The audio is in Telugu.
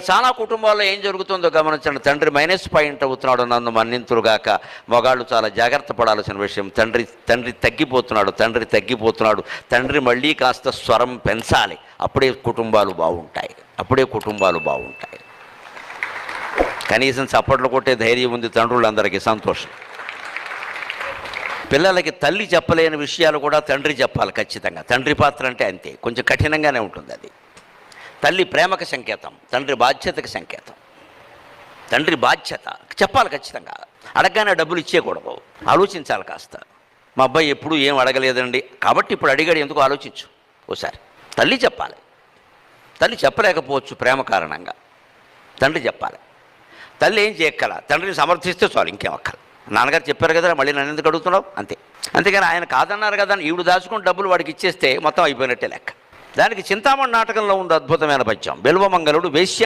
చాలా కుటుంబాల్లో ఏం జరుగుతుందో గమనించండి. తండ్రి మైనస్ పాయింట్ అవుతున్నాడు, నన్ను మన్నింతురుగాక. మగాళ్ళు చాలా జాగ్రత్త పడాల్సిన విషయం. తండ్రి తగ్గిపోతున్నాడు. తండ్రి మళ్ళీ కాస్త స్వరం పెంచాలి. అప్పుడే కుటుంబాలు బాగుంటాయి. కనీసం చప్పట్లు కొట్టే ధైర్యం ఉంది తండ్రులందరికీ, సంతోషం. పిల్లలకి తల్లి చెప్పలేని విషయాలు కూడా తండ్రి చెప్పాలి ఖచ్చితంగా. తండ్రి పాత్ర అంటే అంతే, కొంచెం కఠినంగానే ఉంటుంది అది. తల్లి ప్రేమకు సంకేతం, తండ్రి బాధ్యతకు సంకేతం. తండ్రి బాధ్యత చెప్పాలి ఖచ్చితంగా. అడగగానే డబ్బులు ఇచ్చేయకూడదు, ఆలోచించాలి కాస్త. మా అబ్బాయి ఎప్పుడూ ఏం అడగలేదండి కాబట్టి ఇప్పుడు అడిగాడు, ఎందుకు ఆలోచించు ఓసారి. తల్లి చెప్పాలి. తల్లి చెప్పలేకపోవచ్చు ప్రేమ కారణంగా, తండ్రి చెప్పాలి. తల్లి ఏం చేయక్కల, తండ్రిని సమర్థిస్తే చాలు, ఇంకేం అక్కల. నాన్నగారు చెప్పారు కదా, మళ్ళీ నన్ను ఎందుకు అడుగుతున్నావు అంతే. అంతేగాని ఆయన కాదన్నారు కదా ఈవిడ దాచుకుని డబ్బులు వాడికి ఇచ్చేస్తే మొత్తం అయిపోయినట్టే లెక్క. దానికి చింతామణి నాటకంలో ఉంది అద్భుతమైన పద్యం. బిల్వమంగళుడు వేశ్య